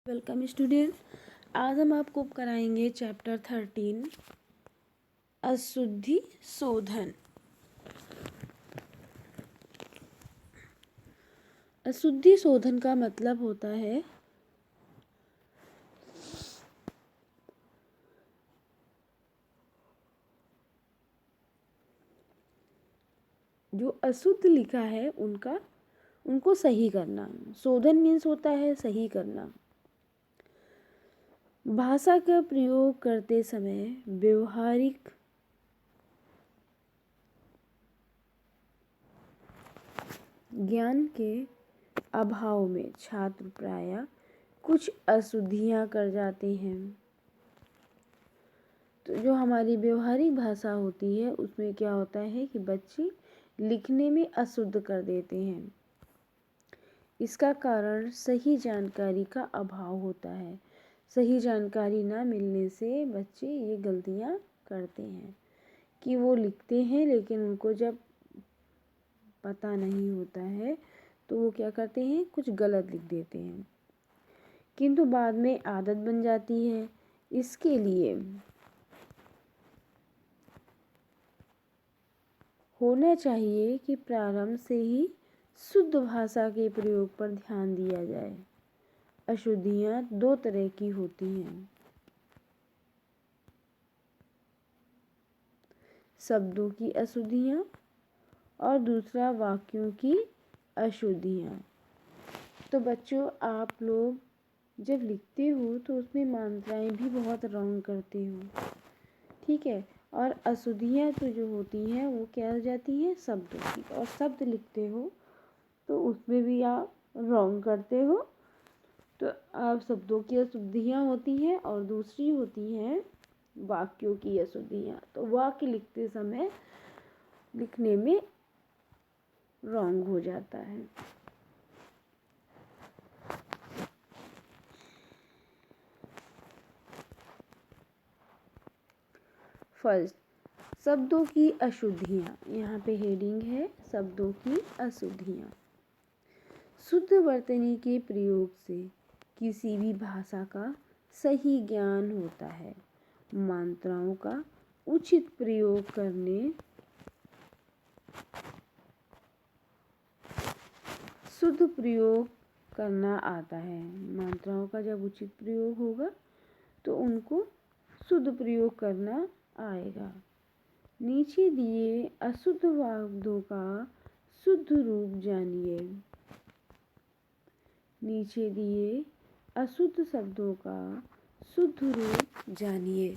Welcome students. आज हम आपको कराएंगे चैप्टर 13 अशुद्धि शोधन। अशुद्धि शोधन का मतलब होता है जो अशुद्ध लिखा है उनको सही करना। शोधन मीन्स होता है सही करना। भाषा का प्रयोग करते समय व्यवहारिक ज्ञान के अभाव में छात्र प्रायः कुछ अशुद्धियां कर जाते हैं। तो जो हमारी व्यवहारिक भाषा होती है उसमें क्या होता है कि बच्चे लिखने में अशुद्ध कर देते हैं। इसका कारण सही जानकारी का अभाव होता है। सही जानकारी ना मिलने से बच्चे ये गलतियां करते हैं कि वो लिखते हैं लेकिन उनको जब पता नहीं होता है तो वो क्या करते हैं, कुछ गलत लिख देते हैं, किंतु बाद में आदत बन जाती है। इसके लिए होना चाहिए कि प्रारंभ से ही शुद्ध भाषा के प्रयोग पर ध्यान दिया जाए। अशुद्धियां दो तरह की होती हैं, शब्दों की अशुद्धियां और दूसरा वाक्यों की अशुद्धियां। तो बच्चों, आप लोग जब लिखते हो तो उसमें मात्राएं भी बहुत रॉन्ग करते हो, ठीक है। और अशुद्धियां तो जो होती हैं वो क्या हो जाती हैं, शब्दों की। और शब्द लिखते हो तो उसमें भी आप रॉन्ग करते हो। तो आप शब्दों की अशुद्धियां होती हैं और दूसरी होती हैं वाक्यों की अशुद्धियां। तो वाक्य लिखते समय लिखने में रॉन्ग हो जाता है। फर्स्ट, शब्दों की अशुद्धियां। यहाँ पे हेडिंग है शब्दों की अशुद्धियां। शुद्ध वर्तनी के प्रयोग से किसी भी भाषा का सही ज्ञान होता है। मात्राओं का उचित प्रयोग करने, शुद्ध प्रयोग करना आता है। मात्राओं का जब उचित प्रयोग होगा तो उनको शुद्ध प्रयोग करना आएगा। नीचे दिए अशुद्ध शब्दों का शुद्ध रूप जानिए। नीचे दिए अशुद्ध शब्दों का शुद्ध रूप जानिए।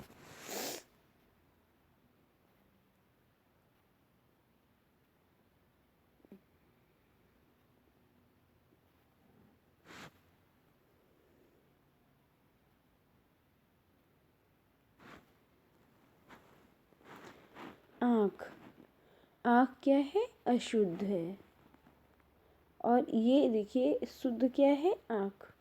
आँख। आँख क्या है, अशुद्ध है। और ये देखिए शुद्ध क्या है, आँख।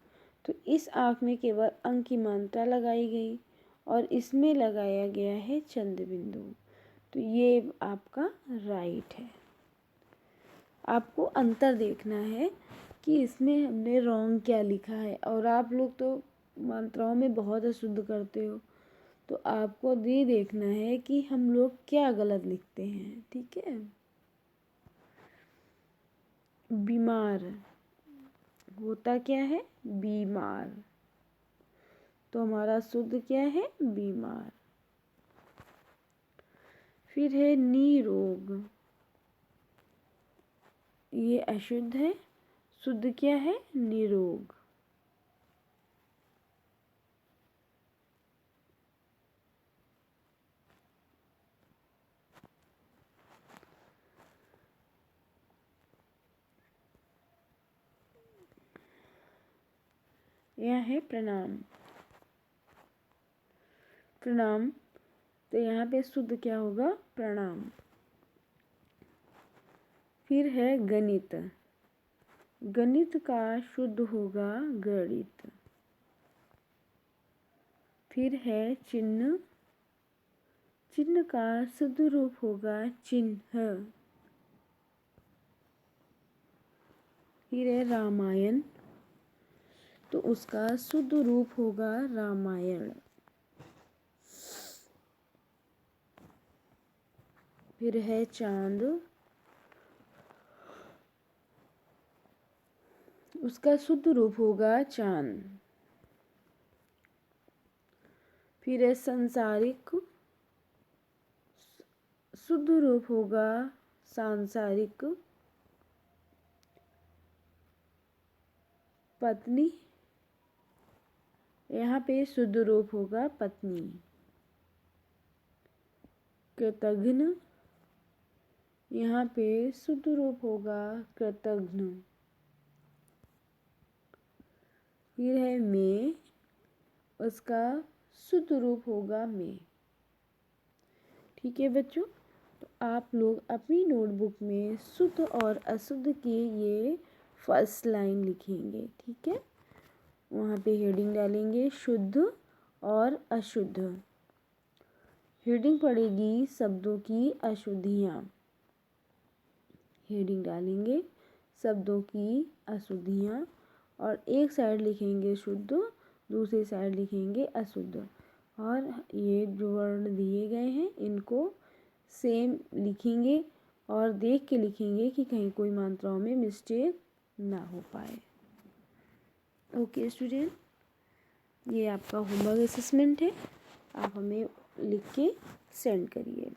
तो इस आँख में केवल अंक की मात्रा लगाई गई और इसमें लगाया गया है चंद्र बिंदु। तो ये आपका राइट है। आपको अंतर देखना है कि इसमें हमने रॉन्ग क्या लिखा है। और आप लोग तो मात्राओं में बहुत अशुद्ध करते हो, तो आपको ये देखना है कि हम लोग क्या गलत लिखते हैं, ठीक है। बीमार होता क्या है, बीमार। तो हमारा शुद्ध क्या है, बीमार। फिर है निरोग, ये अशुद्ध है। शुद्ध क्या है, निरोग। यह है प्रणाम। प्रणाम, तो यहाँ पे शुद्ध क्या होगा, प्रणाम। फिर है गणित। गणित का शुद्ध होगा गणित। फिर है चिन्ह। चिन्ह का शुद्ध रूप होगा चिन्ह। फिर है रामायण। तो उसका शुद्ध रूप होगा रामायण। फिर है चांद, उसका शुद्ध रूप होगा चांद। फिर है संसारिक, शुद्ध रूप होगा सांसारिक। पत्नी, यहाँ पे शुद्ध रूप होगा पत्नी। कृतघ्न, यहाँ पे शुद्ध रूप होगा कृतघ्न। फिर है मैं, उसका शुद्ध रूप होगा मैं। ठीक है बच्चों, तो आप लोग अपनी नोटबुक में शुद्ध और अशुद्ध की ये फर्स्ट लाइन लिखेंगे। ठीक है, वहाँ पे हेडिंग डालेंगे शुद्ध और अशुद्ध। हेडिंग पड़ेगी शब्दों की अशुद्धियाँ। हेडिंग डालेंगे शब्दों की अशुद्धियाँ और एक साइड लिखेंगे शुद्ध, दूसरी साइड लिखेंगे अशुद्ध। और ये जो वर्ण दिए गए हैं इनको सेम लिखेंगे और देख के लिखेंगे कि कहीं कोई मात्राओं में मिस्टेक ना हो पाए। ओके स्टूडेंट, ये आपका होमवर्क असेसमेंट है, आप हमें लिख के सेंड करिए।